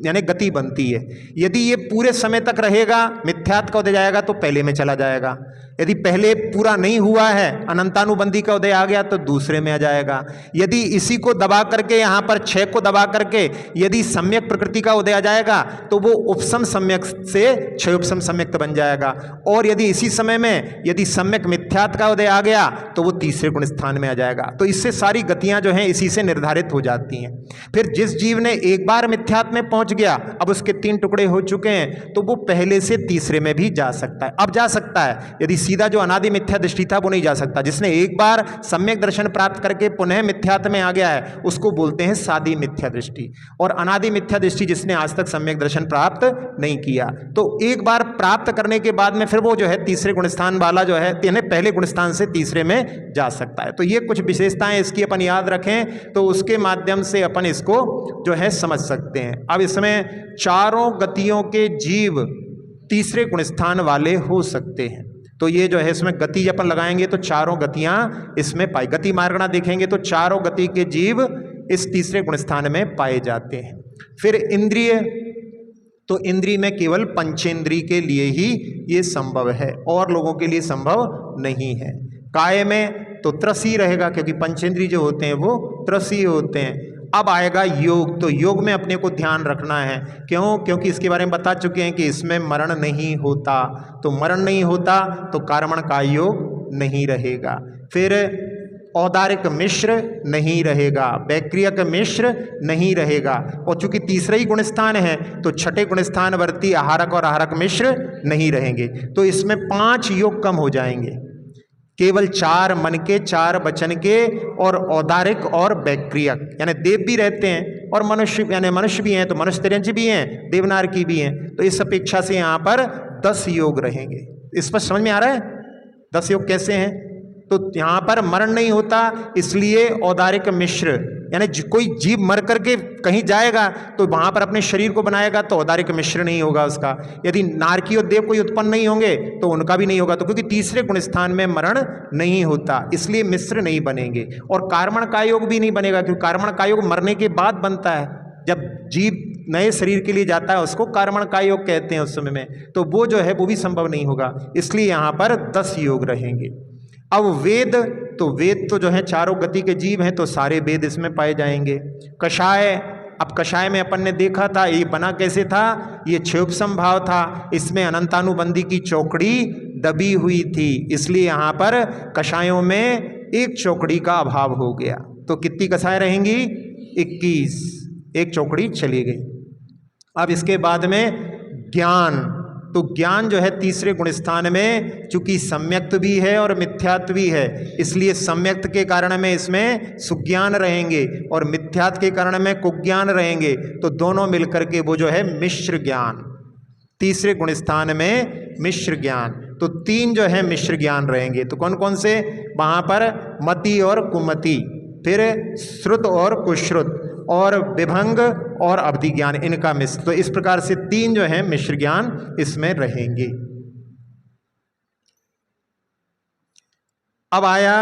यानी गति बनती है। यदि ये पूरे समय तक रहेगा, मिथ्यात्व का उदय जाएगा तो पहले में चला जाएगा। यदि पहले पूरा नहीं हुआ है, अनंतानुबंधी का उदय आ गया तो दूसरे में आ जाएगा। यदि इसी को दबा करके यहाँ पर 6 को दबा करके यदि सम्यक प्रकृति का उदय आ जाएगा तो वो उपसम सम्यक से 6 उपसम सम्यक बन जाएगा। और यदि इसी समय में यदि सम्यक मिथ्यात्व का उदय आ गया तो वो तीसरे गुण स्थान में आ जाएगा। तो इससे सारी गतियां जो हैं इसी से निर्धारित हो जाती हैं। फिर जिस जीव ने एक बार मिथ्यात्व में पहुंच गया, अब उसके 3 टुकड़े हो चुके हैं, तो वो पहले से तीसरे में भी जा सकता है। अब जा सकता है, यदि सीधा जो अनादि मिथ्या दृष्टि था वो नहीं जा सकता। जिसने एक बार सम्यक दर्शन प्राप्त करके पुनः मिथ्यात्व में आ गया है उसको बोलते हैं सादी मिथ्या दृष्टि। और अनादि मिथ्या दृष्टि जिसने आज तक सम्यक दर्शन प्राप्त नहीं किया, तो एक बार प्राप्त करने के बाद में फिर वो जो है तीसरे गुणस्थान वाला जो है यानी पहले गुणस्थान से तीसरे में जा सकता है। तो ये कुछ विशेषताएं इसकी अपन याद रखें तो उसके माध्यम से अपन इसको जो है समझ सकते हैं। अब इसमें चारों गतियों के जीव तीसरे गुणस्थान वाले हो सकते हैं। तो ये जो है इसमें गति अपन लगाएंगे तो चारों गतियां इसमें पाई, गति मार्गणा देखेंगे तो चारों गति के जीव इस तीसरे गुणस्थान में पाए जाते हैं। फिर इंद्रिय, तो इंद्रिय में केवल पंचेंद्रिय के लिए ही ये संभव है, और लोगों के लिए संभव नहीं है। काय में तो त्रसी रहेगा क्योंकि पंचेंद्रिय जो होते हैं वो त्रसी होते हैं। अब आएगा योग, तो योग में अपने को ध्यान रखना है। क्यों? क्योंकि इसके बारे में बता चुके हैं कि इसमें मरण नहीं होता। तो मरण नहीं होता तो कर्मण का योग नहीं रहेगा। फिर औदारिक मिश्र नहीं रहेगा, बैक्रियक मिश्र नहीं रहेगा। और चूंकि तीसरा ही गुणस्थान है तो छठे गुणस्थान वर्ती आहारक और आहारक मिश्र नहीं रहेंगे। तो इसमें 5 योग कम हो जाएंगे, केवल 4 मन के, 4 वचन के और औदारिक और बैक्रियक, यानी देव भी रहते हैं और मनुष्य यानी मनुष्य भी हैं तो मनुष्य तिर्यंच भी हैं, देवनार की भी हैं। तो इस अपेक्षा से यहाँ पर 10 योग रहेंगे। इस पर समझ में आ रहा है 10 योग कैसे हैं? तो यहाँ पर मरण नहीं होता इसलिए औदारिक मिश्र, यानी कोई जीव मर करके कहीं जाएगा तो वहां पर अपने शरीर को बनाएगा तो औदारिक मिश्र नहीं होगा उसका। यदि नारकी और देव कोई उत्पन्न नहीं होंगे तो उनका भी नहीं होगा। तो क्योंकि तीसरे गुणस्थान में मरण नहीं होता इसलिए मिश्र नहीं बनेंगे। और कर्मण का योग भी नहीं बनेगा क्योंकि कर्मण का योग मरने के बाद बनता है। जब जीव नए शरीर के लिए जाता है उसको कर्मण का योग कहते हैं उस समय में, तो वो जो है वो भी संभव नहीं होगा। इसलिए यहाँ पर 10 योग रहेंगे। अब वेद, तो वेद तो जो है चारों गति के जीव हैं तो सारे वेद इसमें पाए जाएंगे। कषाय, अब कषाय में अपन ने देखा था ये बना कैसे था, ये 6 उपसम भाव था, इसमें अनंतानुबंधी की चौकड़ी दबी हुई थी, इसलिए यहाँ पर कषायों में एक चौकड़ी का अभाव हो गया। तो कितनी कषाय रहेंगी? 21, एक चौकड़ी चली गई। अब इसके बाद में ज्ञान, तो ज्ञान जो है तीसरे गुणस्थान में चूंकि सम्यक्त भी है और मिथ्यात्व भी है इसलिए सम्यक्त के कारण में इसमें सुज्ञान रहेंगे और मिथ्यात्व के कारण में कुज्ञान रहेंगे। तो दोनों मिलकर के वो जो है मिश्र ज्ञान, तीसरे गुणस्थान में मिश्र ज्ञान। तो 3 जो है मिश्र ज्ञान रहेंगे। तो कौन कौन से? वहाँ पर मति और कुमति, फिर श्रुत और कुश्रुत, और विभंग और अवधि ज्ञान, इनका मिश्र। तो इस प्रकार से 3 जो है मिश्र ज्ञान इसमें रहेंगे। अब आया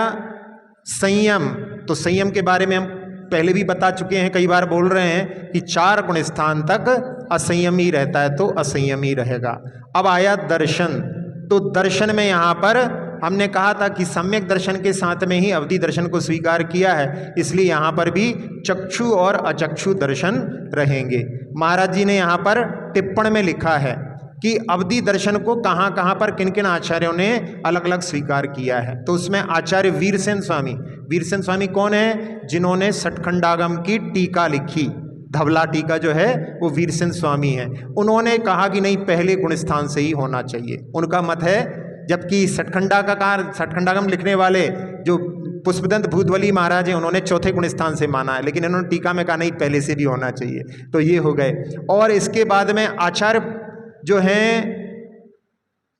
संयम, तो संयम के बारे में हम पहले भी बता चुके हैं, कई बार बोल रहे हैं कि 4 गुणस्थान तक असंयमी रहता है तो असंयमी रहेगा। अब आया दर्शन, तो दर्शन में यहाँ पर हमने कहा था कि सम्यक दर्शन के साथ में ही अवधि दर्शन को स्वीकार किया है, इसलिए यहाँ पर भी चक्षु और अचक्षु दर्शन रहेंगे। महाराज जी ने यहाँ पर टिप्पण में लिखा है कि अवधि दर्शन को कहाँ कहाँ पर किन किन आचार्यों ने अलग अलग स्वीकार किया है। तो उसमें आचार्य वीरसेन स्वामी, वीरसेन स्वामी कौन है? जिन्होंने सठखंडागम की टीका लिखी, धवला टीका जो है वो वीरसेन स्वामी है। उन्होंने कहा कि नहीं, पहले गुणस्थान से ही होना चाहिए, उनका मत है। जबकि सठखंडागम लिखने वाले जो पुष्पदंत भूतवली महाराज हैं उन्होंने 4थे गुणस्थान से माना है, लेकिन इन्होंने टीका में कहा नहीं, पहले से भी होना चाहिए। तो ये हो गए। और इसके बाद में आचार्य जो हैं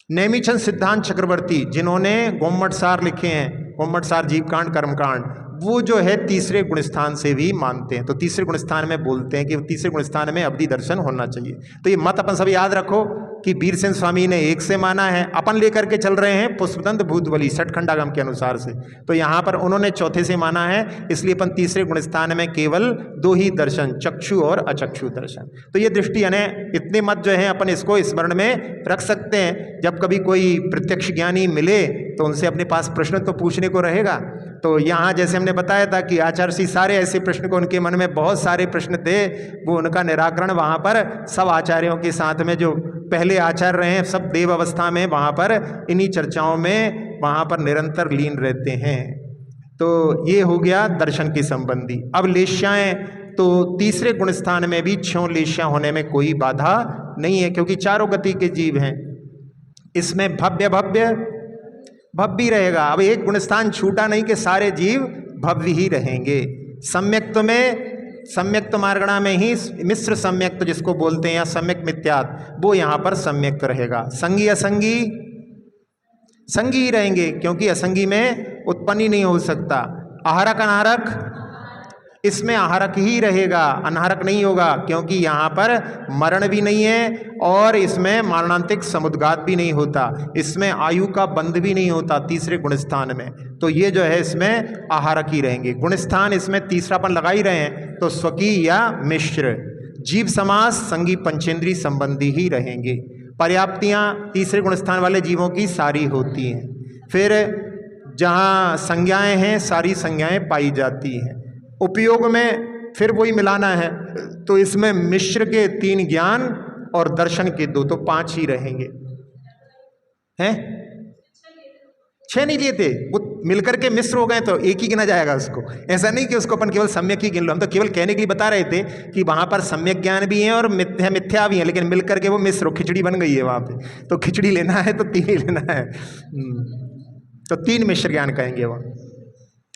नेमिचंद सिद्धांत चक्रवर्ती, जिन्होंने गोमटसार लिखे हैं, गोमटसार जीवकांड कर्मकांड, वो जो है तीसरे गुणस्थान से भी मानते हैं। तो तीसरे गुणस्थान में बोलते हैं कि तीसरे गुणस्थान में अवधि दर्शन होना चाहिए। तो ये मत अपन सब याद रखो। कि वीरसेन स्वामी ने 1 से माना है, अपन लेकर के चल रहे हैं पुष्पदंत भूतबली षटखंडागम के अनुसार से, तो यहाँ पर उन्होंने चौथे से माना है, इसलिए अपन तीसरे गुणस्थान में केवल 2 ही दर्शन, चक्षु और अचक्षु दर्शन। तो ये दृष्टि यानी इतने मत जो है अपन इसको स्मरण में रख सकते हैं। जब कभी कोई प्रत्यक्ष ज्ञानी मिले तो उनसे अपने पास प्रश्न तो पूछने को रहेगा। तो यहाँ जैसे हमने बताया था कि आचार्य श्री सारे ऐसे प्रश्न को, उनके मन में बहुत सारे प्रश्न थे, वो उनका निराकरण वहाँ पर सब आचार्यों के साथ में, जो पहले आचार्य रहे हैं सब देव अवस्था में, वहाँ पर इन्हीं चर्चाओं में वहाँ पर निरंतर लीन रहते हैं। तो ये हो गया दर्शन के संबंधी। अब लेश्याएँ, तो तीसरे गुण स्थान में भी 6 लेश्या होने में कोई बाधा नहीं है, क्योंकि चारों गति के जीव हैं। इसमें भव्य भव्य भव्य रहेगा। अब एक गुणस्थान छूटा नहीं कि सारे जीव भव्य ही रहेंगे। सम्यक्त में, सम्यक्त मार्गणा में ही मिश्र सम्यक्त जिसको बोलते हैं, या सम्यक मिथ्यात, वो यहाँ पर सम्यक्त रहेगा। संगी असंगी संगी ही रहेंगे, क्योंकि असंगी में उत्पन्न ही नहीं हो सकता। आहारक अनाहारक, इसमें आहारक ही रहेगा, अनाहारक नहीं होगा, क्योंकि यहाँ पर मरण भी नहीं है और इसमें मरणांतिक समुद्घात भी नहीं होता, इसमें आयु का बंध भी नहीं होता तीसरे गुणस्थान में। तो ये जो है इसमें आहारक ही रहेंगे। गुणस्थान इसमें तीसरापन लगा ही रहे हैं, तो स्वकीय या मिश्र। जीव समास संगी पंचेंद्री संबंधी ही रहेंगे। पर्याप्तियाँ तीसरे गुणस्थान वाले जीवों की सारी होती हैं। फिर जहाँ संज्ञाएँ हैं, सारी संज्ञाएँ पाई जाती हैं। उपयोग में फिर वही मिलाना है, तो इसमें मिश्र के 3 ज्ञान और दर्शन के 2, तो 5 ही रहेंगे। हैं 6 नहीं लिए थे, वो मिलकर के मिश्र हो गए तो एक ही गिना जाएगा उसको। ऐसा नहीं कि उसको अपन केवल सम्यक ही गिन लो, हम तो केवल कहने के लिए बता रहे थे कि वहाँ पर सम्यक ज्ञान भी है और मिथ्या भी है, लेकिन मिलकर के वो मिश्र, खिचड़ी बन गई है वहाँ पे। तो खिचड़ी लेना है तो 3 ही लेना है, तो 3 मिश्र ज्ञान कहेंगे वो।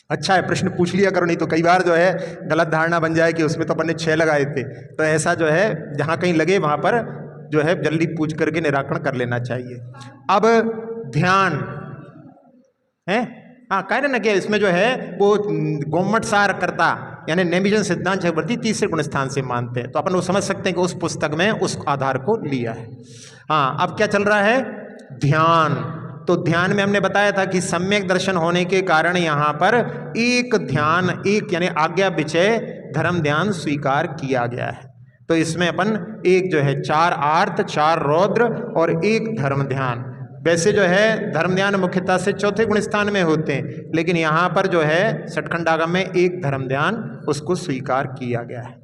अच्छा है, प्रश्न पूछ लिया करो, नहीं तो कई बार जो है गलत धारणा बन जाए कि उसमें तो अपन ने 6 लगाए थे। तो ऐसा जो है जहाँ कहीं लगे वहाँ पर जो है जल्दी पूछ करके निराकरण कर लेना चाहिए। अब ध्यान है, हाँ कह रहे ना कि इसमें जो है वो गोमट सार करता, यानी नेमिजन सिद्धांत चक्रवर्ती तीसरे गुणस्थान से मानते हैं, तो अपन वो समझ सकते हैं कि उस पुस्तक में उस आधार को लिया है। हाँ, अब क्या चल रहा है, ध्यान। तो ध्यान में हमने बताया था कि सम्यक दर्शन होने के कारण यहाँ पर एक ध्यान, एक यानी आज्ञा विचय धर्म ध्यान स्वीकार किया गया है। तो इसमें अपन एक जो है 4 आर्त, 4 रौद्र और 1 धर्म ध्यान। वैसे जो है धर्म ध्यान मुख्यतः से चौथे गुण स्थान में होते हैं, लेकिन यहाँ पर जो है षटखंडागम में 1 धर्म ध्यान उसको स्वीकार किया गया है।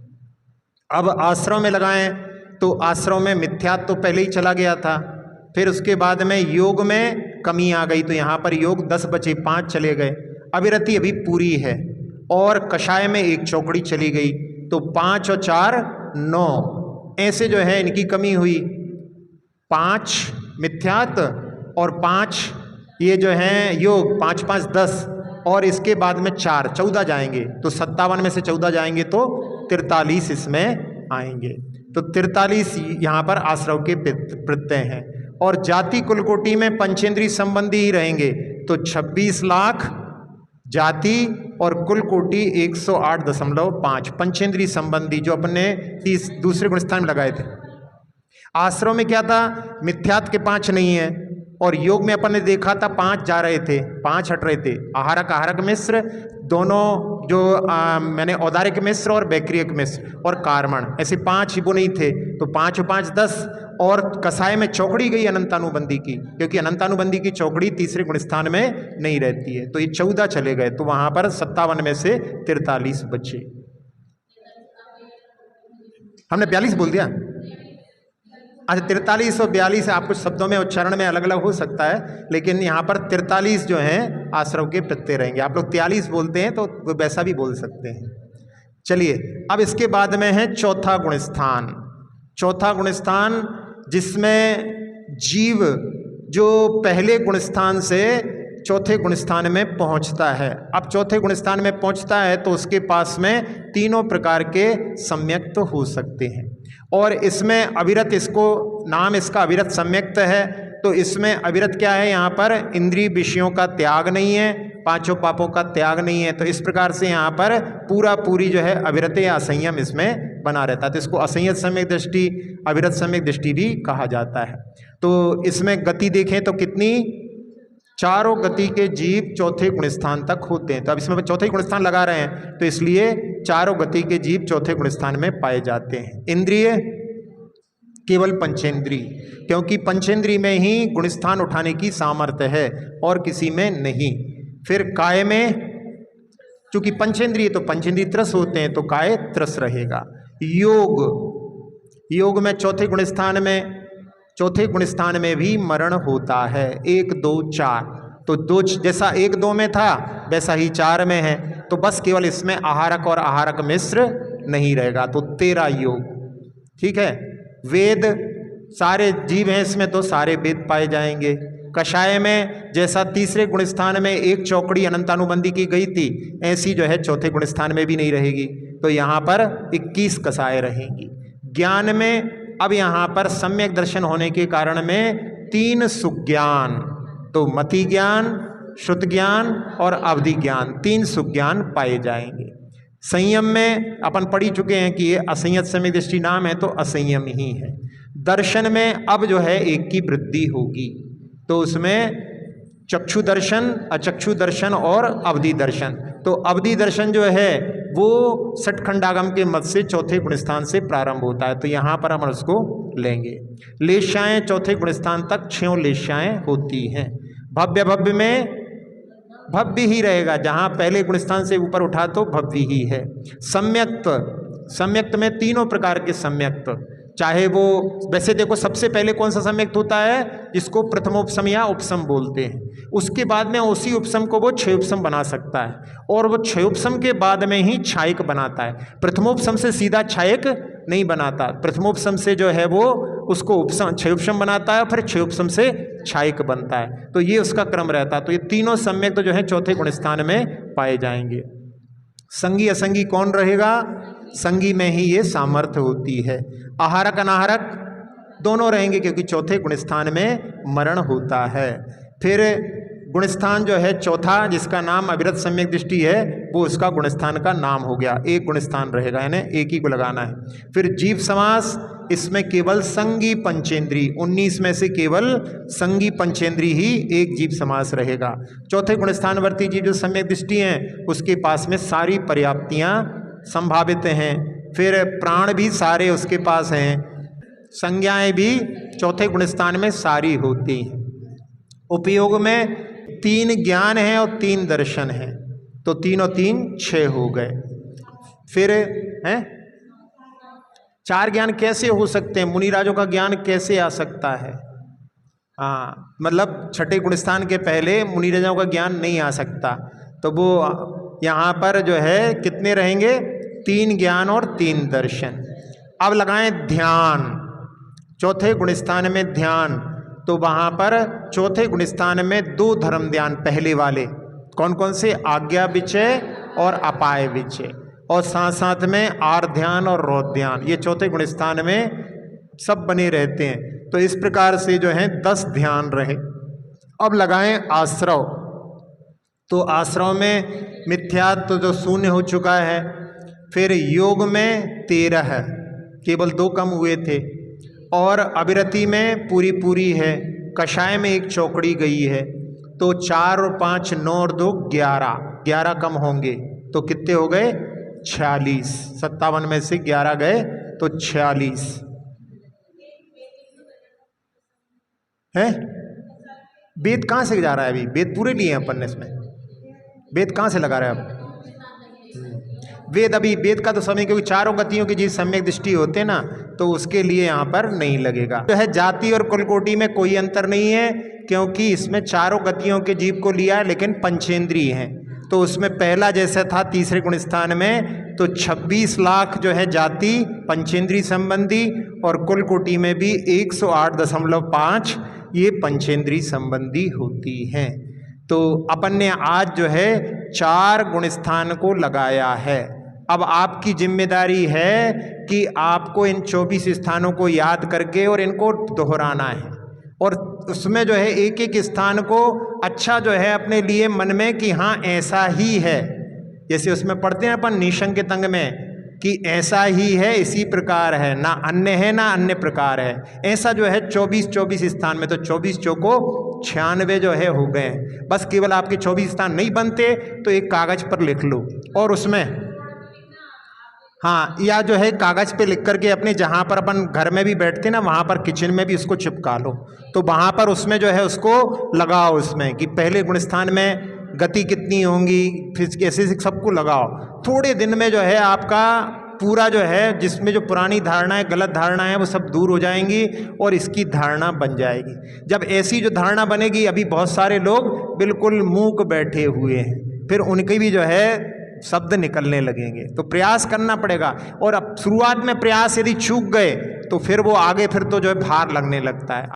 अब आश्रम में लगाएं, तो आश्रम में मिथ्यात्व तो पहले ही चला गया था, फिर उसके बाद में योग में कमी आ गई, तो यहाँ पर योग 10 बचे 5 चले गए। अविरति अभी पूरी है, और कषाय में 1 चौकड़ी चली गई, तो 5 और 4 9, ऐसे जो है इनकी कमी हुई। 5 मिथ्यात्व और 5 ये जो है योग, 5 5 10, और इसके बाद में 4 14 जाएंगे, तो 57 में से 14 जाएंगे तो 43 इसमें आएंगे। तो 43 यहाँ पर आश्रव के प्रत्यय हैं। और जाति कुलकोटि में पंचेंद्री संबंधी ही रहेंगे, तो 26 लाख जाति और कुलकोटि 108.5 पंचेंद्री संबंधी, जो अपने दूसरे गुणस्थान में लगाए थे। आश्रम में क्या था, मिथ्यात्व के 5 नहीं है, और योग में अपन ने देखा था 5 जा रहे थे, 5 हट रहे थे। आहारक आहारक मिश्र दोनों, जो मैंने औदारिक मिश्र और बैक्रियक मिश्र और कार्मण, ऐसे 5 वो नहीं थे, तो 5 और 5 10। और कसाय में चौकड़ी गई अनंतानुबंधी की, क्योंकि अनंतानुबंधी की चौकड़ी तीसरे गुणस्थान में नहीं रहती है, तो ये 14 चले गए, तो वहां पर 57 में से 43 बचे। हमने 42 बोल दिया। अच्छा, 43 और 42 आप कुछ शब्दों में उच्चारण में अलग अलग हो सकता है, लेकिन यहाँ पर 43 जो हैं आश्रव के प्रत्यय रहेंगे। आप लोग 43 बोलते हैं तो वैसा भी बोल सकते हैं। चलिए, अब इसके बाद में है चौथा गुणस्थान। चौथा गुणस्थान जिसमें जीव जो पहले गुणस्थान से चौथे गुणस्थान में पहुंचता है। अब चौथे गुणस्थान में पहुंचता है तो उसके पास में 3 प्रकार के सम्यक्त हो सकते हैं, और इसमें अविरत, इसको नाम इसका अविरत सम्यक्त है। तो इसमें अविरत क्या है, यहाँ पर इंद्रिय विषयों का त्याग नहीं है, 5 पापों का त्याग नहीं है, तो इस प्रकार से यहाँ पर पूरी जो है अविरत या असंयम इसमें बना रहता है। तो इसको असंयत सम्यक दृष्टि, अविरत सम्यक दृष्टि भी कहा जाता है। तो इसमें गति देखें तो कितनी, चारों गति के जीव चौथे गुण स्थान तक होते हैं। तो अब इसमें चौथे गुण स्थान लगा रहे हैं, तो इसलिए चारों गति के जीव चौथे गुण स्थान में पाए जाते हैं। इंद्रिय केवल पंचेंद्री, क्योंकि पंचेंद्री में ही गुण स्थान उठाने की सामर्थ्य है और किसी में नहीं। फिर काय में, चूंकि पंचेंद्रिय तो पंचेंद्रिय त्रस होते हैं, तो काय त्रस रहेगा। योग में चौथे गुण स्थान में भी मरण होता है। 1 2 4, तो दो जैसा 1 2 में था वैसा ही 4 में है। तो बस केवल इसमें आहारक और आहारक मिश्र नहीं रहेगा। तो 13 योग, ठीक है। वेद, सारे जीव हैं इसमें तो सारे वेद पाए जाएंगे। कषाय में जैसा तीसरे गुण स्थान में एक चौकड़ी अनंतानुबंधी की गई थी, ऐसी जो है चौथे गुण स्थान में भी नहीं रहेगी। तो यहाँ पर 21 कषाय रहेंगी। ज्ञान में अब यहाँ पर सम्यक दर्शन होने के कारण में 3 सुज्ञान, तो मति ज्ञान, श्रुत ज्ञान और अवधि ज्ञान, 3 सुज्ञान पाए जाएंगे। संयम में अपन पढ़ी चुके हैं कि ये असंयत सम्यक दृष्टि नाम है, तो असंयम ही है। दर्शन में अब जो है 1 की वृद्धि होगी, तो उसमें चक्षु दर्शन, अचक्षु दर्शन और अवधि दर्शन। तो अवधि दर्शन जो है वो सठखंडागम के मत से चौथे गुण स्थान से प्रारंभ होता है, तो यहाँ पर हम उसको लेंगे। लेश्याएं चौथे गुण स्थान तक 6 लेश्याएं होती हैं। भव्य में भव्य ही रहेगा, जहाँ पहले गुण स्थान से ऊपर उठा तो भव्य ही है। सम्यक्त में 3 प्रकार के सम्यक्त, चाहे वो, वैसे देखो सबसे पहले कौन सा सम्यक्त होता है, जिसको प्रथमोपसम या उपसम बोलते हैं। उसके बाद में उसी उपसम को वो 6 उपसम बना सकता है, और वो 6 उपसम के बाद में ही छायक बनाता है। प्रथमोपसम से सीधा छायक नहीं बनाता, प्रथमोपसम से जो है वो उसको उपसम 6 उपसम बनाता है, फिर 6 उपसम से छायक बनता है। तो ये उसका क्रम रहता है। तो ये तीनों सम्यक्त जो है चौथे गुण स्थान में पाए जाएंगे। संगी असंगी कौन रहेगा, संगी में ही ये सामर्थ्य होती है। आहारक अनाहारक दोनों रहेंगे, क्योंकि चौथे गुणस्थान में मरण होता है। फिर गुणस्थान जो है चौथा, जिसका नाम अविरत सम्यक दृष्टि है, वो उसका गुणस्थान का नाम हो गया। 1 गुणस्थान रहेगा, यानी 1 ही को लगाना है। फिर जीव समास, इसमें केवल संगी पंचेंद्री, 19 में से केवल संगी पंचेंद्री ही 1 जीव समास रहेगा। चौथे गुणस्थानवर्ती जीव जो सम्यक दृष्टि हैं, उसके पास में सारी पर्याप्तियां संभावित हैं। फिर प्राण भी सारे उसके पास हैं, संज्ञाएं भी चौथे गुणस्थान में सारी होती हैं। उपयोग में 3 ज्ञान हैं और 3 दर्शन हैं, तो 3 और 3 6 हो गए। फिर हैं 4 ज्ञान कैसे हो सकते हैं, मुनिराजों का ज्ञान कैसे आ सकता है। हाँ, मतलब छठे गुणस्थान के पहले मुनिराजों का ज्ञान नहीं आ सकता, तो वो यहाँ पर जो है कितने रहेंगे, 3 ज्ञान और 3 दर्शन। अब लगाएं ध्यान, चौथे गुणस्थान में ध्यान, तो वहाँ पर चौथे गुणस्थान में 2 धर्म ध्यान पहले वाले कौन कौन से, आज्ञा विचय और अपाय विचय, और साथ साथ में आर ध्यान और रौद्र ध्यान, ये चौथे गुणस्थान में सब बने रहते हैं। तो इस प्रकार से जो है 10 ध्यान रहे। अब लगाएं आश्रव, तो आश्रव में मिथ्यात्व तो जो शून्य हो चुका है। फिर योग में 13 है, केवल 2 कम हुए थे, और अविरति में पूरी है। कषाय में 1 चौकड़ी गई है, तो 4 और 5 9 और 2 11 कम होंगे, तो कितने हो गए 46। 57 में से 11 गए तो 46 है। वेद कहाँ से जा रहा है, अभी वेद पूरे लिए हैं अपन ने, इसमें वेद कहाँ से लगा रहे हैं अब, वेद अभी वेद का तो समय, क्योंकि चारों गतियों की जिस सम्यक दृष्टि होते हैं ना, तो उसके लिए यहाँ पर नहीं लगेगा। जो है जाति और कुलकोटि में कोई अंतर नहीं है, क्योंकि इसमें चारों गतियों के जीव को लिया है, लेकिन पंचेंद्रिय हैं। तो उसमें पहला जैसा था तीसरे गुणस्थान में, तो 26 लाख जो है जाति पंचेंद्रिय संबंधी, और कुलकोटि में भी 108.5 ये पंचेंद्रिय संबंधी होती हैं। तो अपन ने आज जो है 4 गुणस्थान को लगाया है। अब आपकी जिम्मेदारी है कि आपको इन 24 स्थानों को याद करके और इनको दोहराना है, और उसमें जो है एक एक स्थान को अच्छा जो है अपने लिए मन में कि हाँ ऐसा ही है। जैसे उसमें पढ़ते हैं अपन निशंक तंग में कि ऐसा ही है, इसी प्रकार है, ना अन्य है ना अन्य प्रकार है। ऐसा जो है 24 स्थान में, तो 24 चौको 96 जो है हो गए। बस केवल आपके 24 स्थान नहीं बनते तो एक कागज पर लिख लो और उसमें, हाँ, या जो है कागज पे लिख करके अपने जहाँ पर अपन घर में भी बैठते ना वहाँ पर किचन में भी उसको चिपका लो, तो वहाँ पर उसमें जो है उसको लगाओ, उसमें कि पहले गुण स्थान में गति कितनी होंगी, फिर कैसे सबको लगाओ। थोड़े दिन में जो है आपका पूरा जो है जिसमें जो पुरानी धारणाएं, गलत धारणाएं वो सब दूर हो जाएंगी और इसकी धारणा बन जाएगी। जब ऐसी जो धारणा बनेगी, अभी बहुत सारे लोग बिल्कुल मूक बैठे हुए हैं, फिर उनके भी जो है शब्द निकलने लगेंगे। तो प्रयास करना पड़ेगा, और अब शुरुआत में प्रयास यदि चूक गए तो फिर वो आगे फिर तो जो है भार लगने लगता है।